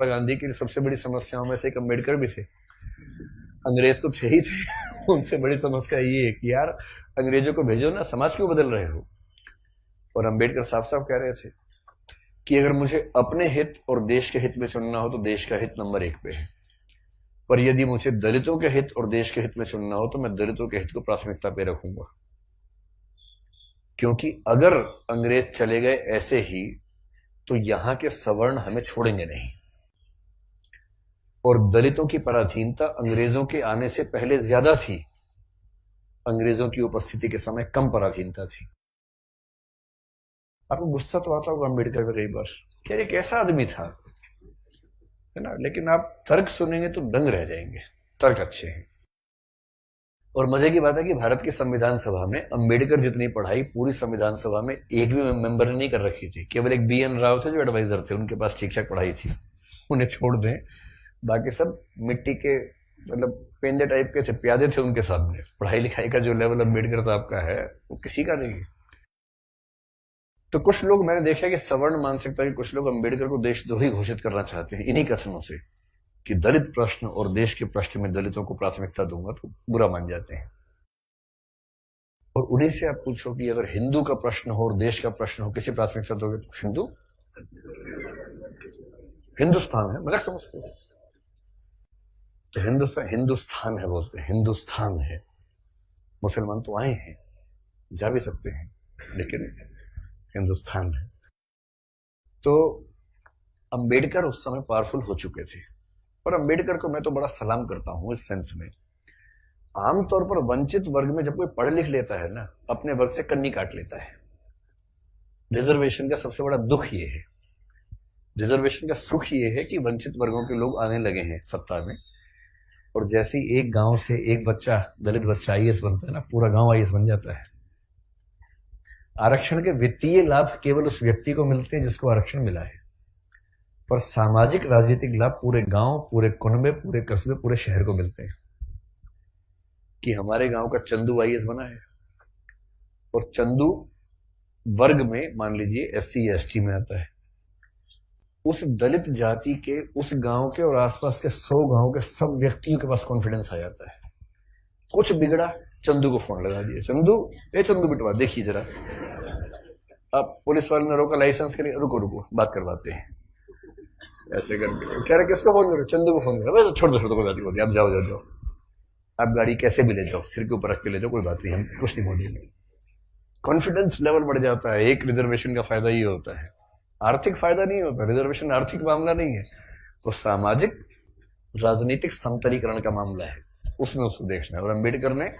महात्मा गांधी की सबसे बड़ी समस्याओं में से एक अम्बेडकर भी थे। अंग्रेज तो थे ही थे, उनसे बड़ी समस्या ये है कि यार अंग्रेजों को भेजो ना, समाज क्यों बदल रहे हो। और अम्बेडकर साफ साफ कह रहे थे कि अगर मुझे अपने हित और देश के हित में चुनना हो तो देश का हित नंबर 1 पे है, पर यदि मुझे दलितों के हित और देश के हित में चुनना हो तो मैं दलितों के हित को प्राथमिकता पे रखूंगा। क्योंकि अगर अंग्रेज चले गए ऐसे ही तो यहां के सवर्ण हमें छोड़ेंगे नहीं, और दलितों की पराधीनता अंग्रेजों के आने से पहले ज्यादा थी, अंग्रेजों की उपस्थिति के समय कम पराधीनता थी। आपको गुस्सा तो आता होगा अम्बेडकर का कई बार, क्या ये कैसा आदमी था, है ना, लेकिन आप तर्क सुनेंगे तो दंग रह जाएंगे, तर्क अच्छे हैं। और मजे की बात है कि भारत की संविधान सभा में अंबेडकर जितनी पढ़ाई पूरी संविधान सभा में एक भी मेंबर ने नहीं कर रखी थी। केवल एक BN राव थे जो एडवाइजर थे, उनके पास ठीक ठाक पढ़ाई थी, उन्हें छोड़ दें, बाकी सब मिट्टी के मतलब पेंदे टाइप के थे, प्यादे थे उनके सामने। पढ़ाई लिखाई का जो लेवल अम्बेडकर साहब का है वो किसी का नहीं है। तो कुछ लोग मैंने देखा कि सवर्ण मानसिकता के कुछ लोग अम्बेडकर को देशद्रोही घोषित करना चाहते हैं इन्हीं कथनों से कि दलित प्रश्न और देश के प्रश्न में दलितों को प्राथमिकता दूंगा तो बुरा मान जाते हैं। और उन्हीं से आप पूछो कि अगर हिंदू का प्रश्न हो और देश का प्रश्न हो, किसी प्राथमिकता दोगे? तो हिंदू, हिंदुस्तान है, मजाक समझते हो तो हिंदुस्तान है बोलते हैं, हिंदुस्तान है। मुसलमान तो आए हैं, जा भी सकते हैं, लेकिन हिंदुस्तान है। तो अंबेडकर उस समय पावरफुल हो चुके थे, और अंबेडकर को मैं तो बड़ा सलाम करता हूं इस सेंस में। आमतौर पर वंचित वर्ग में जब कोई पढ़ लिख लेता है ना, अपने वर्ग से कन्नी काट लेता है। रिजर्वेशन का सबसे बड़ा दुख ये है, रिजर्वेशन का सुख ये है कि वंचित वर्गों के लोग आने लगे हैं सत्ता में, और जैसे ही एक गांव से एक बच्चा, दलित बच्चा IAS बनता है ना, पूरा गांव IAS बन जाता है। आरक्षण के वित्तीय लाभ केवल उस व्यक्ति को मिलते हैं जिसको आरक्षण मिला है, पर सामाजिक राजनीतिक लाभ पूरे गांव, पूरे कुनबे, पूरे कस्बे, पूरे शहर को मिलते हैं। कि हमारे गांव का चंदू IAS बना है, और चंदू वर्ग में मान लीजिए SC या ST में आता है, उस दलित जाति के, उस गांव के और आसपास के 100 गांव के सब व्यक्तियों के पास कॉन्फिडेंस आ जाता है। कुछ बिगड़ा, चंदू को फोन लगा दिया, चंदू बिटवा देखिए जरा। अब पुलिस वाले ने रोका लाइसेंस के लिए, रुको रुको बात करवाते हैं, ऐसे करके कह रहे किसको फोन करो? चंदू को फोन करो। छोड़ दो कोई बात नहीं, आप जाओ, आप गाड़ी कैसे भी ले जाओ, सिर के ऊपर रख के ले जाओ, कोई बात नहीं, हम कुछ नहीं बोलेंगे। कॉन्फिडेंस लेवल बढ़ जाता है। एक रिजर्वेशन का फायदा ये होता है, आर्थिक फायदा नहीं होता। रिजर्वेशन आर्थिक मामला नहीं है, वो सामाजिक राजनीतिक समतलीकरण का मामला है, उसमें उसको देखना है। और अम्बेडकर ने,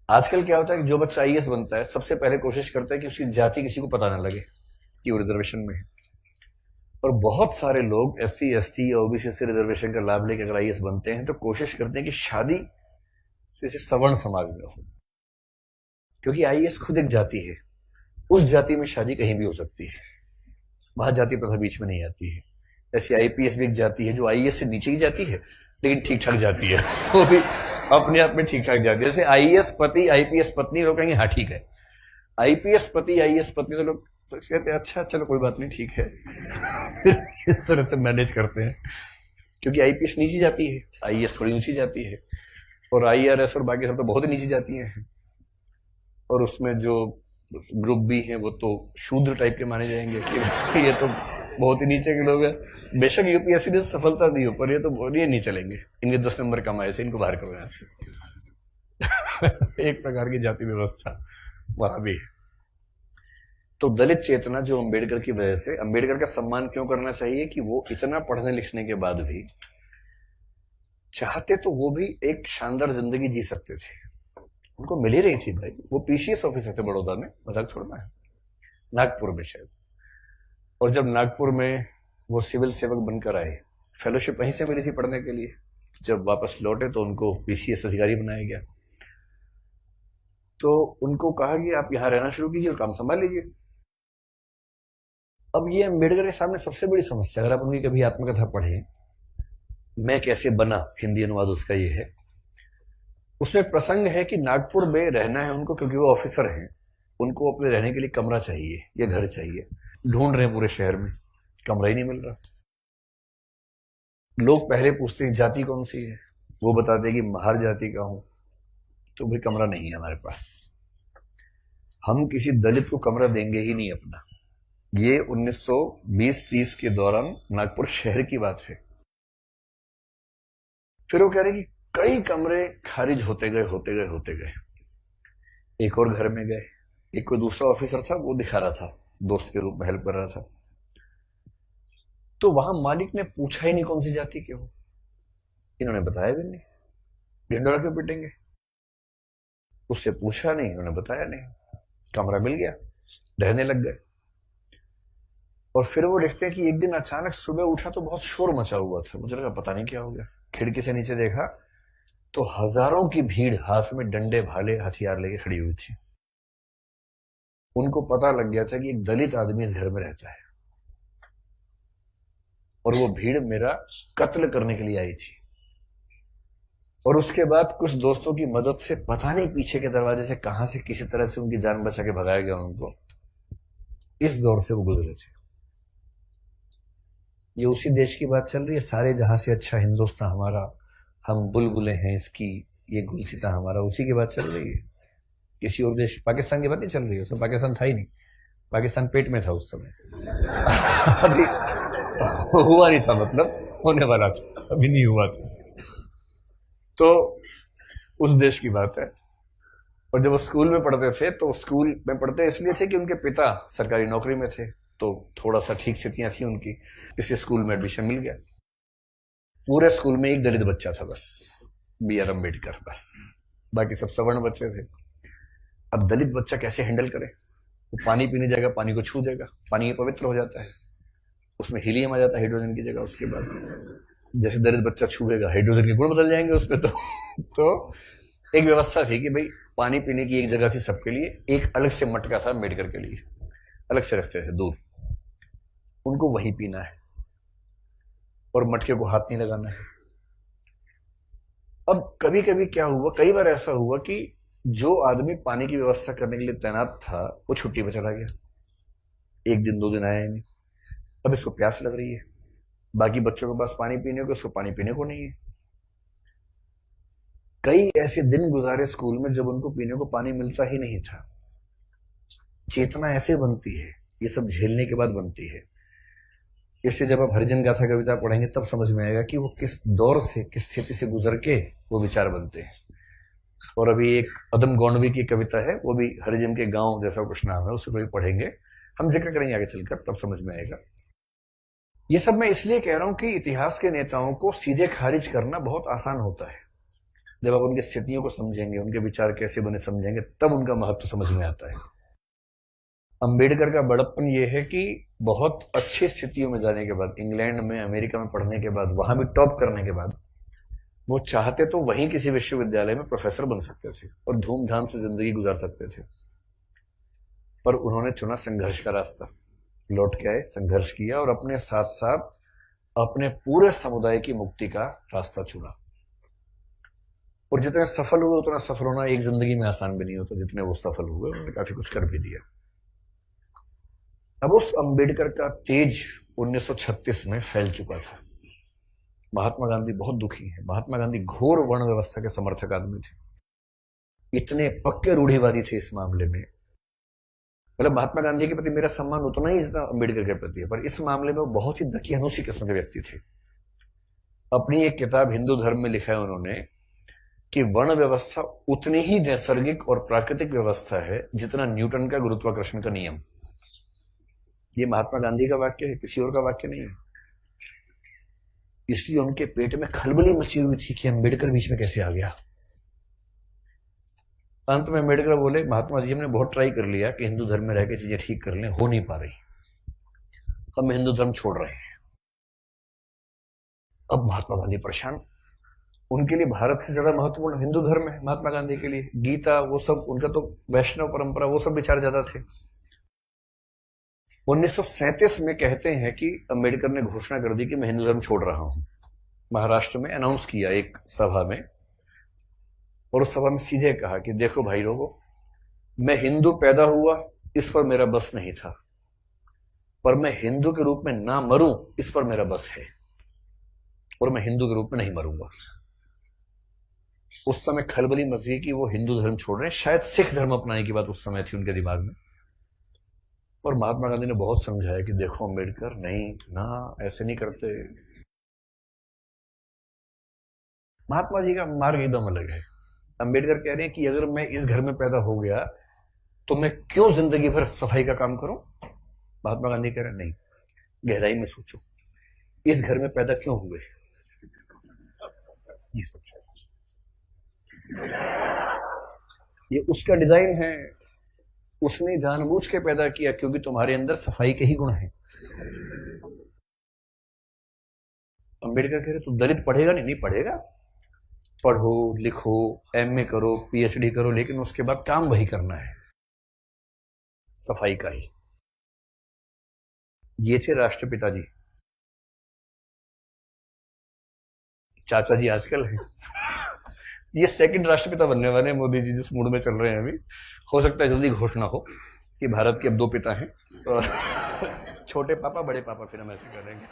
आजकल क्या होता है कि जो बच्चा IAS बनता है सबसे पहले कोशिश करता है कि उसकी जाति किसी को पता ना लगे कि वो रिजर्वेशन में है। और बहुत सारे लोग SC ST या OBC से रिजर्वेशन का लाभ लेकर अगर IAS बनते हैं तो कोशिश करते हैं कि शादी किसी सवर्ण समाज में हो, क्योंकि IAS खुद एक जाति है, उस जाति में शादी कहीं भी हो सकती है, वहां जाति प्रथा बीच में नहीं आती है। ऐसे IPS भी एक जाति है जो IAS से नीचे की जाती है, लेकिन ठीक ठाक जाती है, वो भी अपने आप में ठीक ठाक जाती है। जैसे IAS पति IPS पत्नी, लोग कहेंगे हाँ ठीक है, IPS पति IAS पत्नी, तो लोग कहते हैं अच्छा चलो कोई बात नहीं ठीक है इस तरह से मैनेज करते हैं, क्योंकि IPS नीची जाती है, IAS थोड़ी ऊंची जाती है, और IRS और बाकी सब तो बहुत ही नीची जाती हैं। और उसमें जो ग्रुप भी हैं वो तो शूद्र टाइप के माने जाएंगे कि ये तो बहुत ही नीचे के लोग हैं। बेशक UPSC ने सफलता दी हो, पर ये नहीं चलेंगे, इनके 10 नंबर कम आए से इनको बाहर करो यहाँ से एक प्रकार की जाति व्यवस्था वहां भी है। तो दलित चेतना जो अम्बेडकर की वजह से, अम्बेडकर का सम्मान क्यों करना चाहिए कि वो इतना पढ़ने लिखने के बाद भी चाहते तो वो भी एक शानदार जिंदगी जी सकते थे, उनको मिल ही रही थी भाई। वो PCS ऑफिसर थे बड़ौदा में, मजाक छोड़ना है, नागपुर में शायद। और जब नागपुर में वो सिविल सेवक बनकर आए, फेलोशिप वहीं से मिली थी पढ़ने के लिए, जब वापस लौटे तो उनको PCS अधिकारी बनाया गया। तो उनको कहा कि आप यहां रहना शुरू कीजिए और काम संभाल लीजिए। अब ये अम्बेडकर के सामने सबसे बड़ी समस्या, अगर आप उनकी कभी आत्मकथा पढ़ें, मैं कैसे बना, हिंदी अनुवाद उसका ये है, उसमें प्रसंग है कि नागपुर में रहना है उनको, क्योंकि वो ऑफिसर हैं, उनको अपने रहने के लिए कमरा चाहिए या घर चाहिए। ढूंढ रहे हैं पूरे शहर में, कमरा ही नहीं मिल रहा। लोग पहले पूछते हैं जाति कौन सी है, वो बताते हैं कि महार जाति का हूं, तो भाई कमरा नहीं है हमारे पास, हम किसी दलित को कमरा देंगे ही नहीं अपना। ये 1920-30 के दौरान नागपुर शहर की बात है। फिर वो कह रहे कि कई कमरे खारिज होते गए होते गए होते गए। एक और घर में गए, एक कोई दूसरा ऑफिसर था, वो दिखा रहा था, दोस्त के रूप में हेल्प कर रहा था। तो वहां मालिक ने पूछा ही नहीं कौन सी जाति के हो, इन्होंने बताया भी नहीं, ढिंडोरा क्यों पिटेंगे, उससे पूछा नहीं, उन्होंने बताया नहीं, कमरा मिल गया, रहने लग गए। और फिर वो देखते हैं कि एक दिन अचानक सुबह उठा तो बहुत शोर मचा हुआ था, मुझे लगा पता नहीं क्या हो गया, खिड़की से नीचे देखा तो हजारों की भीड़ हाथ में डंडे भाले हथियार लेके खड़ी हुई थी। उनको पता लग गया था कि एक दलित आदमी इस घर में रहता है और वो भीड़ मेरा कत्ल करने के लिए आई थी। और उसके बाद कुछ दोस्तों की मदद से पता नहीं पीछे के दरवाजे से कहां से किसी तरह से उनकी जान बचा के भगाया गया उनको। इस दौर से वो गुजरे थे। ये उसी देश की बात चल रही है, सारे जहां से अच्छा हिंदुस्तान हमारा, हम बुलबुलें हैं इसकी, ये गुलसिता हमारा, उसी की बात चल रही है। किसी और देश, पाकिस्तान की बात नहीं चल रही है, उसमें पाकिस्तान था ही नहीं, पाकिस्तान पेट में था उस समय अभी हुआ नहीं था, मतलब होने वाला था, अभी नहीं हुआ था। तो उस देश की बात है। और जब वो स्कूल में पढ़ते थे तो स्कूल में पढ़ते इसलिए थे कि उनके पिता सरकारी नौकरी में थे, तो थोड़ा सा ठीक स्थितियां थी उनकी, इसलिए स्कूल में एडमिशन मिल गया। पूरे स्कूल में एक दलित बच्चा था बस, B.R. अम्बेडकर, बस, बाकी सब सवर्ण बच्चे थे। अब दलित बच्चा कैसे हैंडल करे, वो पानी पीने जाएगा, पानी को छू देगा, पानी पवित्र हो जाता है, उसमें हीलियम आ जाता है हाइड्रोजन की जगह। उसके बाद जैसे दलित बच्चा छूएगा हाइड्रोजन के गुण बदल जाएंगे उस पर। तो एक व्यवस्था थी कि भाई पानी पीने की एक जगह थी सबके लिए, एक अलग से मटका था अम्बेडकर के लिए, अलग से रखते थे दूर, उनको वहीं पीना है और मटके को हाथ नहीं लगाना है। अब कभी कभी क्या हुआ, कई बार ऐसा हुआ कि जो आदमी पानी की व्यवस्था करने के लिए तैनात था वो छुट्टी पर चला गया, एक दिन 2 दिन आया ही नहीं। अब इसको प्यास लग रही है, बाकी बच्चों के पास पानी पीने को, उसको पानी पीने को नहीं है। कई ऐसे दिन गुजारे स्कूल में जब उनको पीने को पानी मिलता ही नहीं था। चेतना ऐसे बनती है, ये सब झेलने के बाद बनती है। इससे जब आप हरिजन गाथा कविता पढ़ेंगे तब समझ में आएगा कि वो किस दौर से, किस स्थिति से गुजर के वो विचार बनते हैं। और अभी एक अदम गौंडवी की कविता है, वो भी हरिजन के गांव जैसा कुछ नाम है, उसको भी पढ़ेंगे, हम जिक्र करेंगे आगे चलकर, तब समझ में आएगा। ये सब मैं इसलिए कह रहा हूं कि इतिहास के नेताओं को सीधे खारिज करना बहुत आसान होता है। जब आप उनकी स्थितियों को समझेंगे, उनके विचार कैसे बने समझेंगे, तब उनका महत्व समझ में आता है। अंबेडकर का बड़प्पन यह है कि बहुत अच्छी स्थितियों में जाने के बाद, इंग्लैंड में, अमेरिका में पढ़ने के बाद, वहां भी टॉप करने के बाद, वो चाहते तो वहीं किसी विश्वविद्यालय में प्रोफेसर बन सकते थे और धूमधाम से जिंदगी गुजार सकते थे, पर उन्होंने चुना संघर्ष का रास्ता। लौट के आए, संघर्ष किया और अपने साथ साथ अपने पूरे समुदाय की मुक्ति का रास्ता चुना। और जितने सफल हुए उतना सफल होना एक जिंदगी में आसान भी नहीं होता, जितने वो सफल हुए उन्होंने काफी कुछ कर भी दिया। अब उस अंबेडकर का तेज 1936 में फैल चुका था। महात्मा गांधी बहुत दुखी है। महात्मा गांधी घोर वर्ण व्यवस्था के समर्थक आदमी थे, इतने पक्के रूढ़िवादी थे इस मामले में। मतलब महात्मा गांधी के प्रति मेरा सम्मान उतना ही जितना अंबेडकर के प्रति है, पर इस मामले में वो बहुत ही दकियानूसी किस्म के व्यक्ति थे। अपनी एक किताब हिंदू धर्म में लिखा है उन्होंने कि वर्ण व्यवस्था उतनी ही नैसर्गिक और प्राकृतिक व्यवस्था है जितना न्यूटन का गुरुत्वाकर्षण का नियम। ये महात्मा गांधी का वाक्य है, किसी और का वाक्य नहीं है। इसलिए उनके पेट में खलबली मची हुई थी कि अंबेडकर बीच में कैसे आ गया। अंत में अम्बेडकर बोले, महात्मा जी हमने बहुत ट्राई कर लिया कि हिंदू धर्म में रह के चीजें ठीक कर लें, हो नहीं पा रही, हम हिंदू धर्म छोड़ रहे हैं। अब महात्मा गांधी परेशान। उनके लिए भारत से ज्यादा महत्वपूर्ण हिंदू धर्म है महात्मा गांधी के लिए, गीता, वो सब, उनका तो वैष्णव परंपरा, वो सब विचार ज्यादा थे। 1937 में कहते हैं कि अंबेडकर ने घोषणा कर दी कि मैं हिंदू धर्म छोड़ रहा हूं। महाराष्ट्र में अनाउंस किया एक सभा में, और उस सभा में सीधे कहा कि देखो भाई लोगों, मैं हिंदू पैदा हुआ इस पर मेरा बस नहीं था, पर मैं हिंदू के रूप में ना मरूं इस पर मेरा बस है। और मैं हिंदू के रूप में नहीं मरूंगा। उस समय खलबली मची कि वो हिंदू धर्म छोड़ रहे हैं, शायद सिख धर्म अपनाने की बात उस समय थी उनके दिमाग में। और महात्मा गांधी ने बहुत समझाया कि देखो अम्बेडकर, नहीं ना, ऐसे नहीं करते। महात्मा जी का मार्ग एकदम अलग है। अम्बेडकर कह रहे हैं कि अगर मैं इस घर में पैदा हो गया तो मैं क्यों जिंदगी भर सफाई का काम करूं। महात्मा गांधी कह रहे हैं नहीं, गहराई में सोचो, इस घर में पैदा क्यों हुए, ये सोचो। ये उसका डिजाइन है, उसने जानबूझ के पैदा किया क्योंकि तुम्हारे अंदर सफाई के ही गुण हैं। अम्बेडकर कह रहे तू दलित पढ़ेगा नहीं, नहीं पढ़ेगा, पढ़ो लिखो, एमए करो, पीएचडी करो, लेकिन उसके बाद काम वही करना है, सफाई का ही। ये थे राष्ट्रपिता जी। चाचा जी आजकल है, ये सेकंड राष्ट्रपिता बनने वाले हैं मोदी जी, जिस मूड में चल रहे हैं अभी। हो सकता है जल्दी घोषणा हो कि भारत के अब 2 पिता हैं, और छोटे पापा बड़े पापा, फिर हम ऐसे करेंगे।